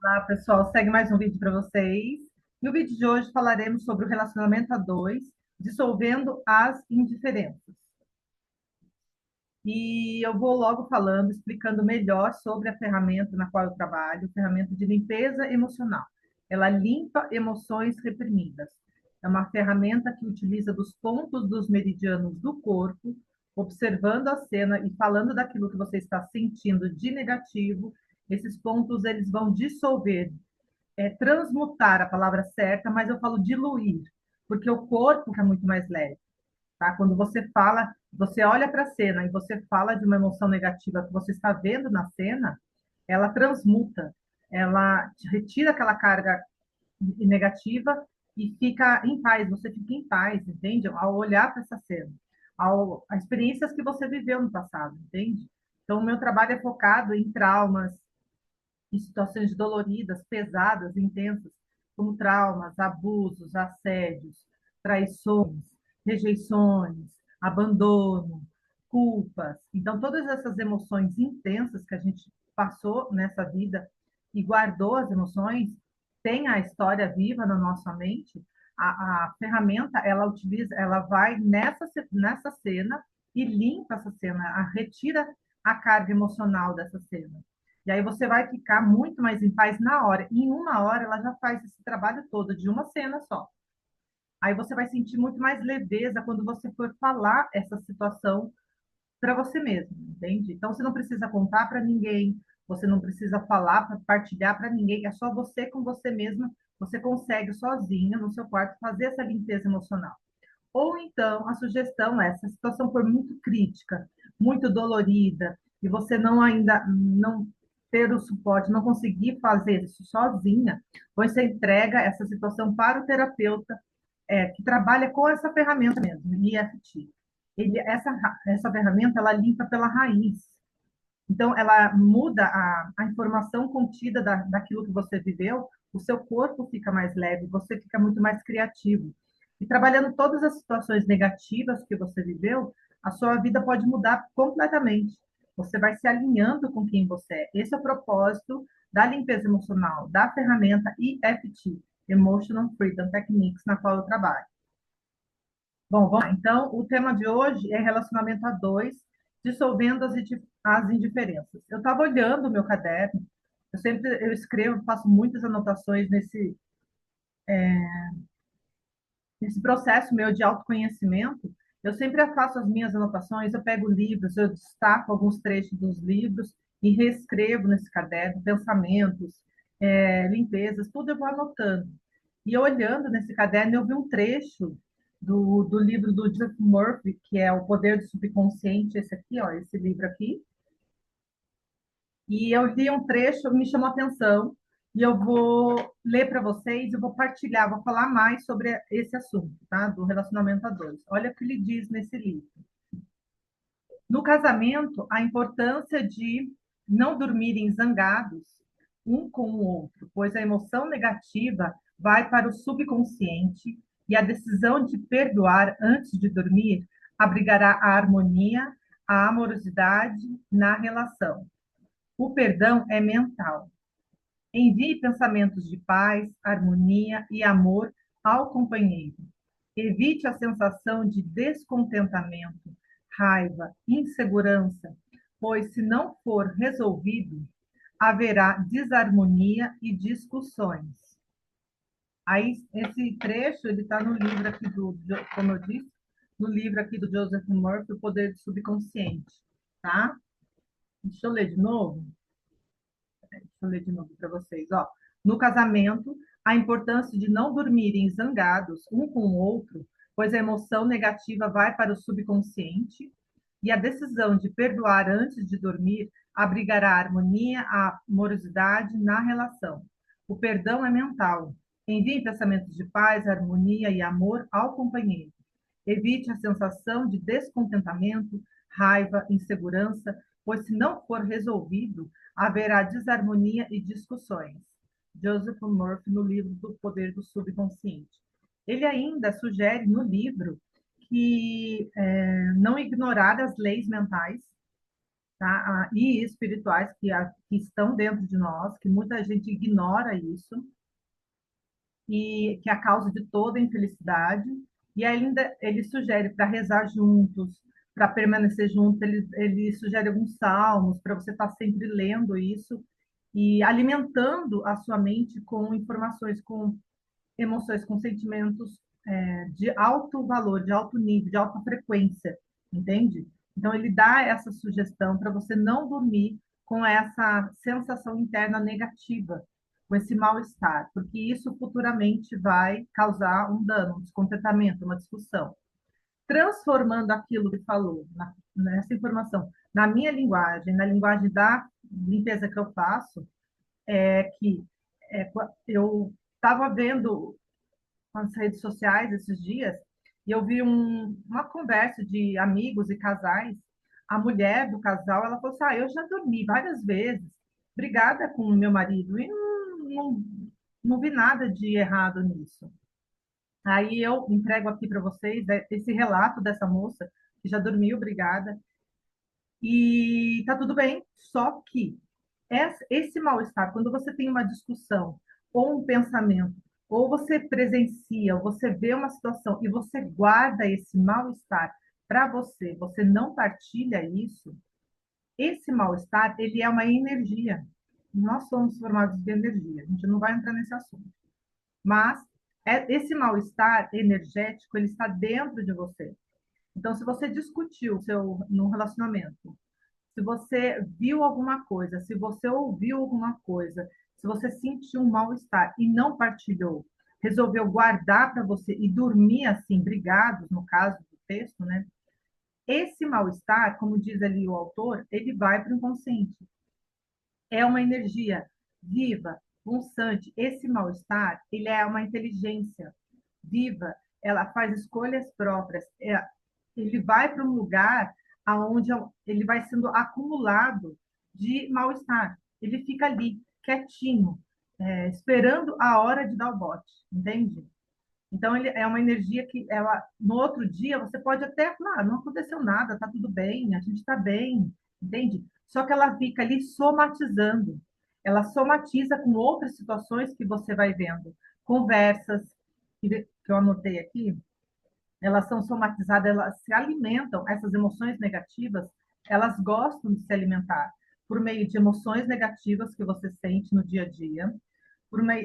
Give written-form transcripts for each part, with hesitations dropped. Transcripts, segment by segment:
Olá, pessoal. Segue mais um vídeo para vocês. No vídeo de hoje falaremos sobre o relacionamento a dois, dissolvendo as indiferenças. E eu vou logo falando, explicando melhor sobre a ferramenta na qual eu trabalho, a ferramenta de limpeza emocional. Ela limpa emoções reprimidas. É uma ferramenta que utiliza dos pontos dos meridianos do corpo, observando a cena e falando daquilo que você está sentindo de negativo. Esses pontos eles vão dissolver, transmutar a palavra certa, mas eu falo diluir, porque o corpo é muito mais leve, tá? Quando você fala, você olha para a cena e você fala de uma emoção negativa que você está vendo na cena, ela transmuta, ela retira aquela carga negativa e fica em paz, você fica em paz, entende? Ao olhar para essa cena, as experiências que você viveu no passado, entende? Então, o meu trabalho é focado em traumas, em situações doloridas, pesadas, intensas, como traumas, abusos, assédios, traições, rejeições, abandono, culpas. Então, todas essas emoções intensas que a gente passou nessa vida e guardou as emoções, tem a história viva na nossa mente. A ferramenta, ela utiliza, ela vai nessa cena e limpa essa cena, retira a carga emocional dessa cena. E aí você vai ficar muito mais em paz na hora. E em uma hora ela já faz esse trabalho todo de uma cena só. Aí você vai sentir muito mais leveza quando você for falar essa situação para você mesmo, entende? Então você não precisa contar para ninguém, você não precisa falar, para partilhar para ninguém, é só você com você mesma, você consegue sozinha no seu quarto fazer essa limpeza emocional. Ou então a sugestão é, se a situação for muito crítica, muito dolorida, e você não ainda não ter o suporte, não conseguir fazer isso sozinha, você entrega essa situação para o terapeuta, que trabalha com essa ferramenta mesmo, EFT. Essa ferramenta, ela limpa pela raiz. Então, ela muda a informação contida daquilo que você viveu, o seu corpo fica mais leve, você fica muito mais criativo. E trabalhando todas as situações negativas que você viveu, a sua vida pode mudar completamente. Você vai se alinhando com quem você é. Esse é o propósito da limpeza emocional, da ferramenta EFT, Emotional Freedom Techniques, na qual eu trabalho. Bom, vamos lá. Então, o tema de hoje é relacionamento a dois, dissolvendo as indiferenças. Eu estava olhando o meu caderno, eu escrevo, faço muitas anotações nesse processo meu de autoconhecimento. Eu sempre faço as minhas anotações, eu pego livros, eu destaco alguns trechos dos livros e reescrevo nesse caderno, pensamentos, limpezas, tudo eu vou anotando. E olhando nesse caderno, eu vi um trecho do livro do Joseph Murphy, que é O Poder do Subconsciente, esse aqui, ó, esse livro aqui. E eu li um trecho, me chamou a atenção, e eu vou ler para vocês, eu vou partilhar, vou falar mais sobre esse assunto, tá? Do relacionamento a dois. Olha o que ele diz nesse livro. No casamento, a importância de não dormirem zangados um com o outro, pois a emoção negativa vai para o subconsciente e a decisão de perdoar antes de dormir abrigará a harmonia, a amorosidade na relação. O perdão é mental. Envie pensamentos de paz, harmonia e amor ao companheiro. Evite a sensação de descontentamento, raiva, insegurança, pois se não for resolvido, haverá desarmonia e discussões. Aí, esse trecho, ele está no livro aqui como eu disse, no livro aqui do Joseph Murphy, O Poder do Subconsciente, tá? Deixa eu ler de novo. Deixa eu ler de novo para vocês. Ó, no casamento, a importância de não dormirem zangados um com o outro, pois a emoção negativa vai para o subconsciente, e a decisão de perdoar antes de dormir abrigará a harmonia, a amorosidade na relação. O perdão é mental. Envie pensamentos de paz, harmonia e amor ao companheiro. Evite a sensação de descontentamento, raiva, insegurança, pois se não for resolvido, haverá desarmonia e discussões. Joseph Murphy, no livro do Poder do Subconsciente. Ele ainda sugere no livro que não ignorar as leis mentais, tá? E espirituais que estão dentro de nós, que muita gente ignora isso, e que é a causa de toda a infelicidade. E ainda ele sugere para rezar juntos, para permanecer juntos, ele sugere alguns salmos para você estar sempre lendo isso e alimentando a sua mente com informações, com emoções, com sentimentos de alto valor, de alto nível, de alta frequência, entende? Então, ele dá essa sugestão para você não dormir com essa sensação interna negativa, com esse mal-estar, porque isso futuramente vai causar um dano, um descontentamento, uma discussão. Transformando aquilo que falou, nessa informação, na minha linguagem, na linguagem da limpeza que eu faço, é que eu estava vendo nas redes sociais esses dias, e eu vi uma conversa de amigos e casais. A mulher do casal, ela falou assim, eu já dormi várias vezes, brigada com o meu marido, e não vi nada de errado nisso. Aí eu entrego aqui para vocês esse relato dessa moça, que já dormiu brigada, e tá tudo bem, só que esse mal-estar, quando você tem uma discussão ou um pensamento, ou você presencia, ou você vê uma situação e você guarda esse mal-estar para você, você não partilha isso, esse mal-estar, ele é uma energia. Nós somos formados de energia, a gente não vai entrar nesse assunto. Mas esse mal-estar energético, ele está dentro de você. Então, se você discutiu no relacionamento, se você viu alguma coisa, se você ouviu alguma coisa, se você sentiu um mal-estar e não partilhou, resolveu guardar para você e dormir assim, brigados, no caso do texto, né? Esse mal-estar, como diz ali o autor, ele vai para o inconsciente. É uma energia viva, pulsante. Esse mal-estar, ele é uma inteligência viva, ela faz escolhas próprias. Ele vai para um lugar aonde ele vai sendo acumulado de mal-estar. Ele fica ali, quietinho, esperando a hora de dar o bote, entende? Então, ele é uma energia que ela, no outro dia, você pode até falar, não aconteceu nada, tá tudo bem, a gente está bem, entende? Só que ela fica ali somatizando. Ela somatiza com outras situações que você vai vendo. Conversas, que eu anotei aqui, elas são somatizadas, elas se alimentam, essas emoções negativas, elas gostam de se alimentar por meio de emoções negativas que você sente no dia a dia,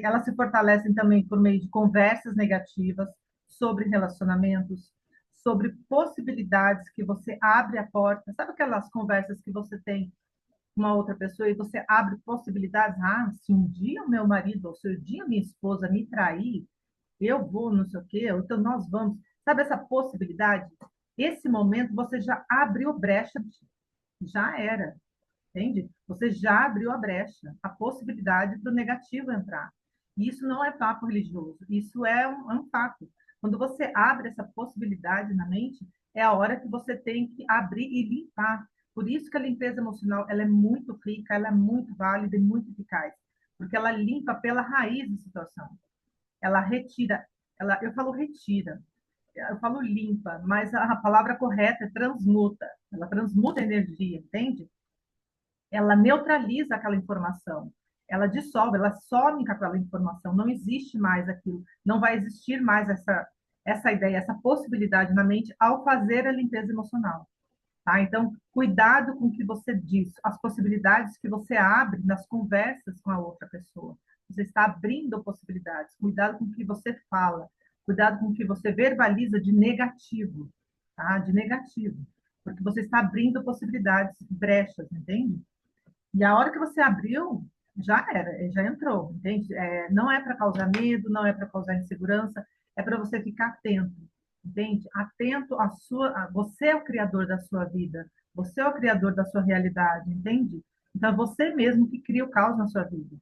elas se fortalecem também por meio de conversas negativas sobre relacionamentos, sobre possibilidades que você abre a porta. Sabe aquelas conversas que você tem com uma outra pessoa e você abre possibilidades? Se um dia o meu marido ou se um dia minha esposa me trair, eu vou, não sei o quê, então nós vamos. Sabe essa possibilidade? Esse momento você já abriu brecha, já era, entende? Você já abriu a brecha, a possibilidade do negativo entrar. E isso não é papo religioso, isso é um fato. Quando você abre essa possibilidade na mente, é a hora que você tem que abrir e limpar. Por isso que a limpeza emocional ela é muito rica, ela é muito válida e muito eficaz, porque ela limpa pela raiz da situação. Ela retira, eu falo retira, eu falo limpa, mas a palavra correta é transmuta. Ela transmuta a energia, entende? Ela neutraliza aquela informação, ela dissolve, ela some com aquela informação, não existe mais aquilo, não vai existir mais essa ideia, essa possibilidade na mente ao fazer a limpeza emocional. Tá? Então, cuidado com o que você diz, as possibilidades que você abre nas conversas com a outra pessoa. Você está abrindo possibilidades. Cuidado com o que você fala. Cuidado com o que você verbaliza de negativo. Tá? De negativo. Porque você está abrindo possibilidades, brechas, entende? E a hora que você abriu, já era, já entrou, entende? Não é para causar medo, não é para causar insegurança, é para você ficar atento, entende? Atento você é o criador da sua vida, você é o criador da sua realidade, entende? Então, é você mesmo que cria o caos na sua vida.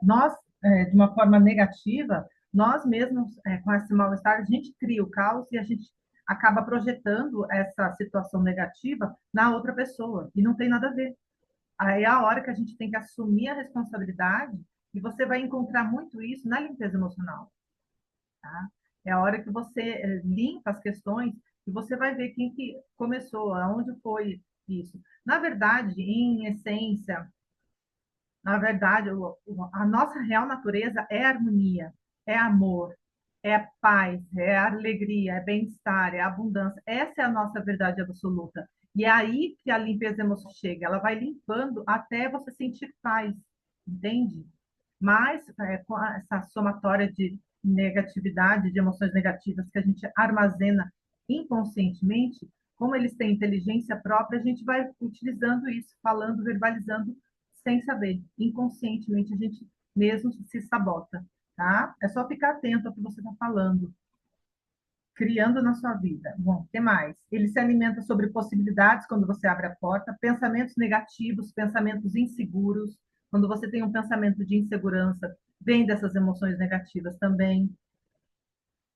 Nós, de uma forma negativa, nós mesmos, com esse mal-estar, a gente cria o caos e a gente acaba projetando essa situação negativa na outra pessoa, e não tem nada a ver. Aí é a hora que a gente tem que assumir a responsabilidade, e você vai encontrar muito isso na limpeza emocional, tá? É a hora que você limpa as questões e você vai ver quem que começou, aonde foi Isso. Na verdade, em essência, na verdade, a nossa real natureza é harmonia, é amor, é paz, é alegria, é bem-estar, é abundância. Essa é a nossa verdade absoluta. E é aí que a limpeza emocional chega. Ela vai limpando até você sentir paz, entende? Mas com essa somatória de negatividade, de emoções negativas que a gente armazena inconscientemente, como eles têm inteligência própria, a gente vai utilizando isso, falando, verbalizando, sem saber. Inconscientemente, a gente mesmo se sabota, tá? É só ficar atento ao que você está falando, criando na sua vida. Bom, o que mais? Ele se alimenta sobre possibilidades quando você abre a porta, pensamentos negativos, pensamentos inseguros. Quando você tem um pensamento de insegurança, vem dessas emoções negativas também.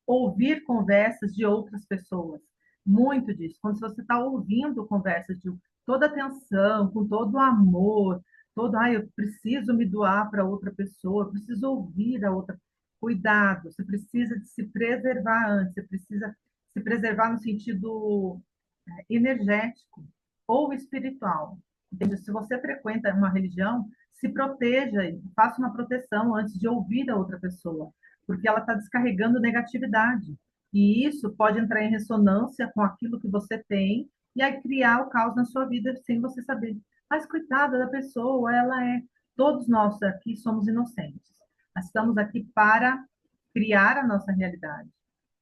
Ouvir conversas de outras pessoas. Muito disso. Quando você está ouvindo conversas de toda atenção, com todo amor, todo, eu preciso me doar para outra pessoa, eu preciso ouvir a outra. Cuidado, você precisa de se preservar antes, você precisa se preservar no sentido energético ou espiritual. Entende? Se você frequenta uma religião, se proteja, faça uma proteção antes de ouvir a outra pessoa, porque ela está descarregando negatividade. E isso pode entrar em ressonância com aquilo que você tem e aí criar o caos na sua vida sem você saber. Mas coitada da pessoa, ela é. Todos nós aqui somos inocentes. Nós estamos aqui para criar a nossa realidade.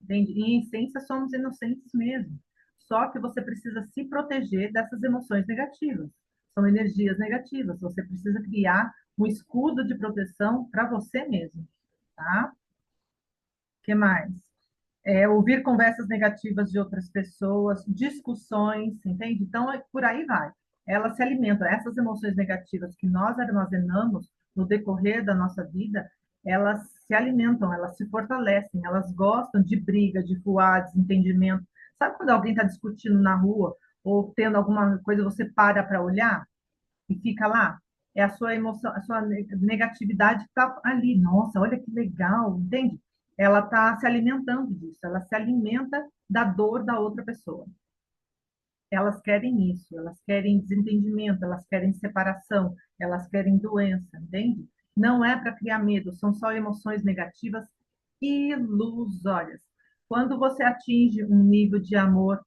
Entende? E, em essência, somos inocentes mesmo. Só que você precisa se proteger dessas emoções negativas. São energias negativas. Você precisa criar um escudo de proteção para você mesmo, tá? O que mais? Ouvir conversas negativas de outras pessoas, discussões, entende? Então, por aí vai. Elas se alimentam. Essas emoções negativas que nós armazenamos no decorrer da nossa vida, elas se alimentam, elas se fortalecem, elas gostam de briga, de voar, desentendimento. Sabe quando alguém está discutindo na rua ou tendo alguma coisa, você para olhar e fica lá? É a sua emoção, a sua negatividade está ali. Nossa, olha que legal, entende? Ela está se alimentando disso, ela se alimenta da dor da outra pessoa. Elas querem isso, elas querem desentendimento, elas querem separação, elas querem doença, entende? Não é para criar medo, são só emoções negativas ilusórias. Quando você atinge um nível de amor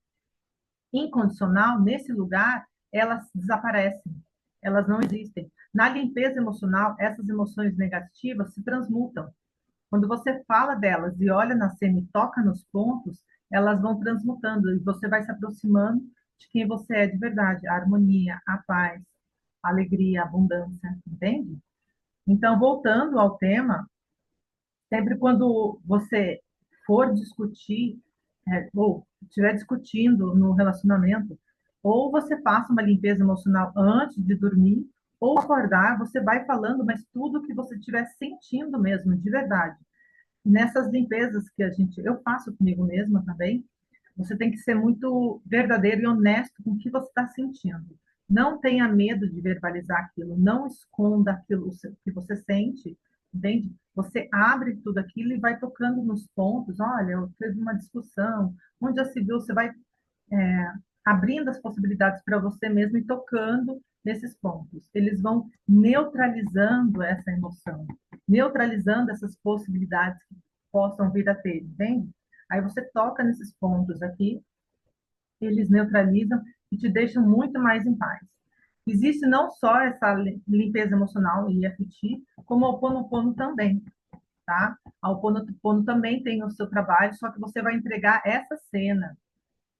incondicional, nesse lugar, elas desaparecem, elas não existem. Na limpeza emocional, essas emoções negativas se transmutam. Quando você fala delas e olha na cena e toca nos pontos, elas vão transmutando e você vai se aproximando de quem você é de verdade, a harmonia, a paz, a alegria, a abundância, entende? Então, voltando ao tema, sempre quando você for discutir, ou estiver discutindo no relacionamento, ou você faça uma limpeza emocional antes de dormir, ou acordar, você vai falando, mas tudo que você estiver sentindo mesmo, de verdade. Nessas limpezas que eu faço comigo mesma também, você tem que ser muito verdadeiro e honesto com o que você está sentindo. Não tenha medo de verbalizar aquilo, não esconda aquilo que você sente, entende? Você abre tudo aquilo e vai tocando nos pontos. Olha, eu teve uma discussão, onde já se viu, você vai abrindo as possibilidades para você mesmo e tocando nesses pontos. Eles vão neutralizando essa emoção, neutralizando essas possibilidades que possam vir a ter, entende? Aí você toca nesses pontos aqui, eles neutralizam e te deixam muito mais em paz. Existe não só essa limpeza emocional e EFT, como o Ho Oponopono também, tá? A Ho Oponopono também tem o seu trabalho, só que você vai entregar essa cena,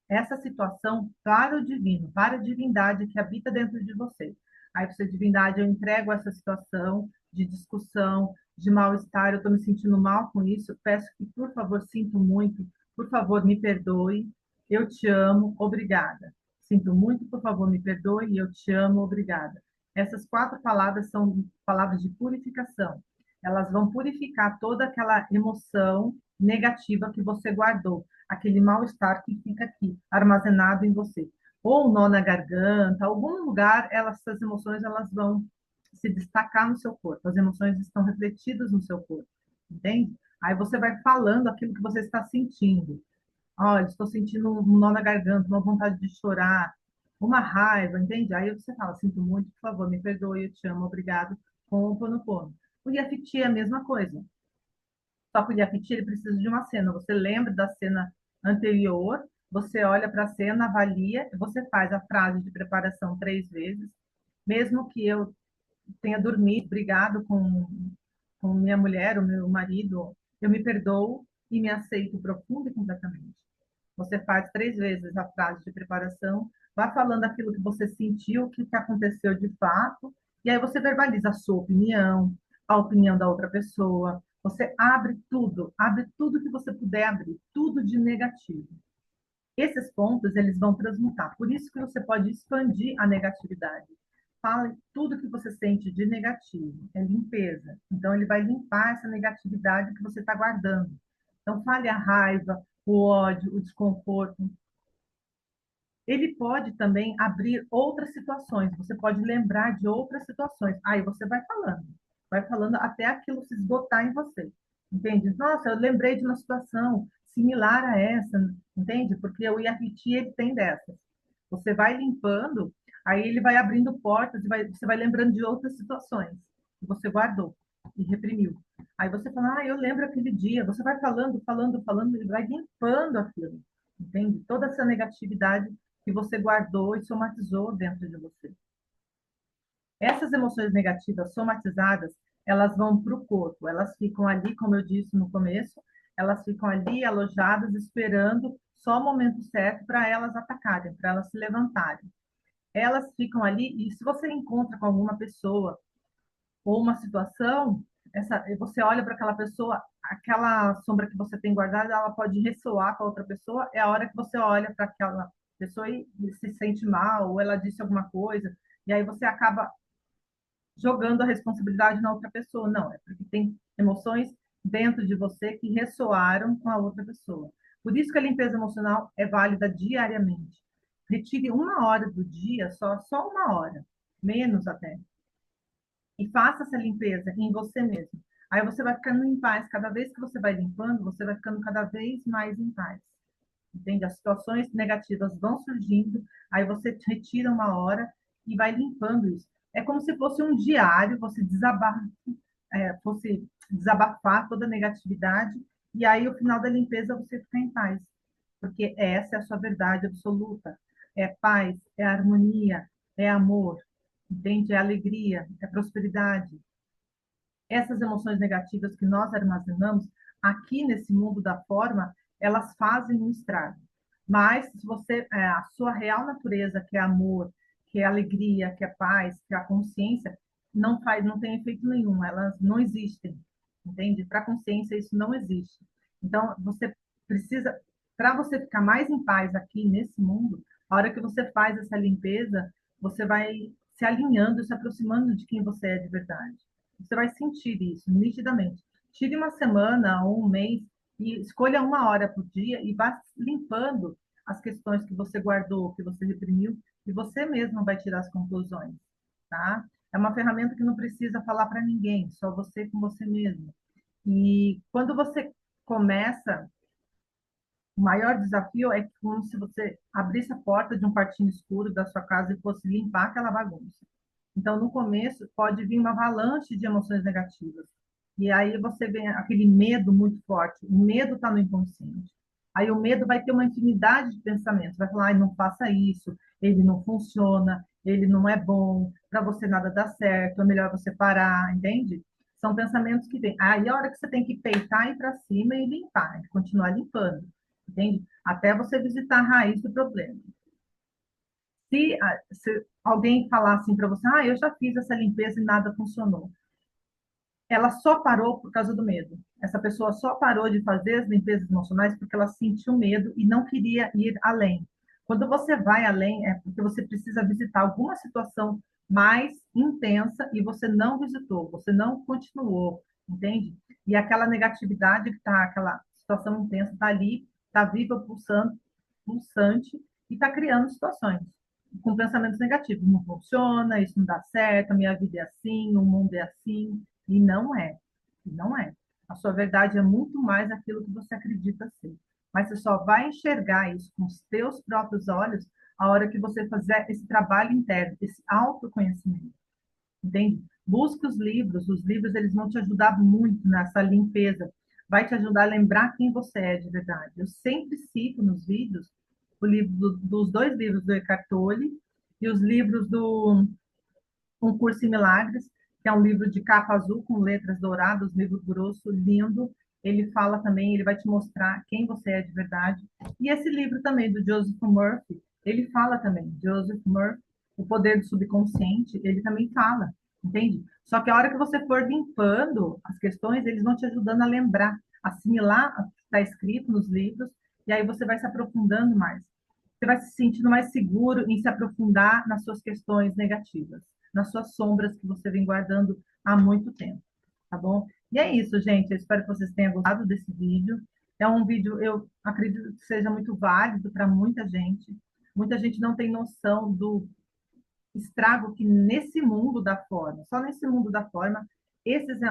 essa situação para o divino, para a divindade que habita dentro de você. Aí você, divindade, eu entrego essa situação de discussão, de mal-estar, eu estou me sentindo mal com isso, peço que, por favor, sinto muito, por favor, me perdoe, eu te amo, obrigada. Sinto muito, por favor, me perdoe, eu te amo, obrigada. Essas 4 palavras são palavras de purificação. Elas vão purificar toda aquela emoção negativa que você guardou, aquele mal-estar que fica aqui, armazenado em você. Ou um nó na garganta, algum lugar, essas emoções elas vão se destacar no seu corpo. As emoções estão refletidas no seu corpo, entende? Aí você vai falando aquilo que você está sentindo. Olha, estou sentindo um nó na garganta, uma vontade de chorar. uma raiva, entende? Aí você fala, sinto muito, por favor, me perdoe, eu te amo, obrigado, com o Ho'oponopono. O Yafiti é a mesma coisa. Só que o Yafiti, ele precisa de uma cena. Você lembra da cena anterior, você olha para a cena, avalia, você faz a frase de preparação 3 vezes, mesmo que eu tenha dormido, brigado com minha mulher, o meu marido, eu me perdoo e me aceito profundo e completamente. Você faz 3 vezes a frase de preparação, vai falando aquilo que você sentiu, o que aconteceu de fato, e aí você verbaliza a sua opinião, a opinião da outra pessoa. Você abre tudo que você puder abrir, tudo de negativo. Esses pontos, eles vão transmutar. Por isso que você pode expandir a negatividade. Fale tudo que você sente de negativo. É limpeza. Então, ele vai limpar essa negatividade que você está guardando. Então, fale a raiva, o ódio, o desconforto. Ele pode também abrir outras situações. Você pode lembrar de outras situações. Aí você vai falando até aquilo se esgotar em você. Entende? Nossa, eu lembrei de uma situação similar a essa, entende? Porque o IRT ele tem dessas. Você vai limpando, aí ele vai abrindo portas e você vai lembrando de outras situações que você guardou e reprimiu. Aí você fala, eu lembro aquele dia. Você vai falando, falando, falando, ele vai limpando aquilo, entende? Toda essa negatividade que você guardou e somatizou dentro de você. Essas emoções negativas somatizadas, elas vão para o corpo, elas ficam ali, como eu disse no começo, elas ficam ali alojadas, esperando só o momento certo para elas atacarem, para elas se levantarem. Elas ficam ali, e se você encontra com alguma pessoa ou uma situação, você olha para aquela pessoa, aquela sombra que você tem guardada, ela pode ressoar com a outra pessoa, é a hora que você olha para aquela pessoa e se sente mal, ou ela disse alguma coisa, e aí você acaba jogando a responsabilidade na outra pessoa. Não, é porque tem emoções dentro de você que ressoaram com a outra pessoa. Por isso que a limpeza emocional é válida diariamente. Retire 1 hora do dia, só 1 hora, menos até, e faça essa limpeza em você mesmo. Aí você vai ficando em paz. Cada vez que você vai limpando, você vai ficando cada vez mais em paz. Entende? As situações negativas vão surgindo, aí você retira 1 hora e vai limpando isso. É como se fosse um diário, fosse desabafar toda a negatividade, e aí, no final da limpeza, você fica em paz. Porque essa é a sua verdade absoluta. É paz, é harmonia, é amor, entende? É alegria, é prosperidade. Essas emoções negativas que nós armazenamos aqui nesse mundo da forma, elas fazem um estrago. Mas se você, a sua real natureza, que é amor, que é alegria, que é paz, que é a consciência, não tem efeito nenhum, elas não existem, entende? Para a consciência isso não existe. Então você precisa, para você ficar mais em paz aqui nesse mundo, a hora que você faz essa limpeza, você vai se alinhando, se aproximando de quem você é de verdade. Você vai sentir isso nitidamente. Tire uma semana ou um mês e escolha 1 hora por dia e vá limpando as questões que você guardou, que você reprimiu, e você mesmo vai tirar as conclusões, tá? É uma ferramenta que não precisa falar para ninguém, só você com você mesmo. E quando você começa, o maior desafio é como se você abrisse a porta de um quartinho escuro da sua casa e fosse limpar aquela bagunça. Então, no começo, pode vir uma avalanche de emoções negativas. E aí você vê aquele medo muito forte. O medo está no inconsciente. Aí o medo vai ter uma infinidade de pensamentos. Vai falar, ai, não faça isso, ele não funciona, ele não é bom, para você nada dá certo, é melhor você parar, entende? São pensamentos que vêm. Aí a hora que você tem que peitar e ir para cima e limpar, e continuar limpando, entende? Até você visitar a raiz do problema. Se alguém falar assim para você, eu já fiz essa limpeza e nada funcionou, ela só parou por causa do medo. Essa pessoa só parou de fazer as limpezas emocionais porque ela sentiu medo e não queria ir além. Quando você vai além, é porque você precisa visitar alguma situação mais intensa e você não visitou, você não continuou, entende? E aquela negatividade que está, aquela situação intensa está ali, está viva, pulsando, pulsante, e está criando situações com pensamentos negativos. Não funciona, isso não dá certo, a minha vida é assim, o mundo é assim. E não é. E não é. A sua verdade é muito mais aquilo que você acredita ser. Mas você só vai enxergar isso com os teus próprios olhos a hora que você fizer esse trabalho interno, esse autoconhecimento, entende? Busque os livros eles vão te ajudar muito nessa limpeza, vai te ajudar a lembrar quem você é de verdade. Eu sempre cito nos vídeos o livro dos dois livros do Eckhart Tolle e os livros do Um Curso em Milagres, que é um livro de capa azul com letras douradas, livro grosso, lindo. Ele fala também, ele vai te mostrar quem você é de verdade. E esse livro também do Joseph Murphy, ele fala também, Joseph Murphy, O Poder do Subconsciente, ele também fala, entende? Só que a hora que você for limpando as questões, eles vão te ajudando a lembrar, assimilar o que está escrito nos livros, e aí você vai se aprofundando mais. Você vai se sentindo mais seguro em se aprofundar nas suas questões negativas, nas suas sombras que você vem guardando há muito tempo, tá bom? E é isso, gente. Eu espero que vocês tenham gostado desse vídeo. É um vídeo, eu acredito que seja muito válido para muita gente. Muita gente não tem noção do estrago que nesse mundo da forma, só nesse mundo da forma,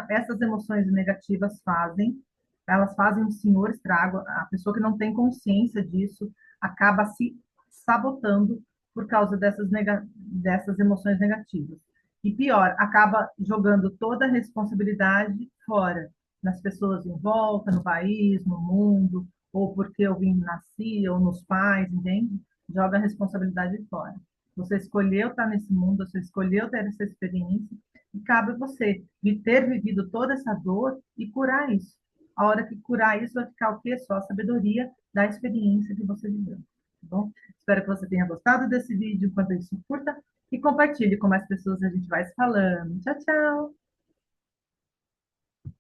essas emoções negativas fazem. Elas fazem um senhor estrago. A pessoa que não tem consciência disso acaba se sabotando por causa dessas emoções negativas. E pior, acaba jogando toda a responsabilidade fora, nas pessoas em volta, no país, no mundo, ou porque eu vim nasci, ou nos pais, entende? Joga a responsabilidade fora. Você escolheu estar nesse mundo, você escolheu ter essa experiência, e cabe a você de ter vivido toda essa dor e curar isso. A hora que curar isso vai ficar o quê? Só a sabedoria da experiência que você viveu. Tá bom? Espero que você tenha gostado desse vídeo. Enquanto isso, curta e compartilhe com mais pessoas. A gente vai se falando. Tchau, tchau!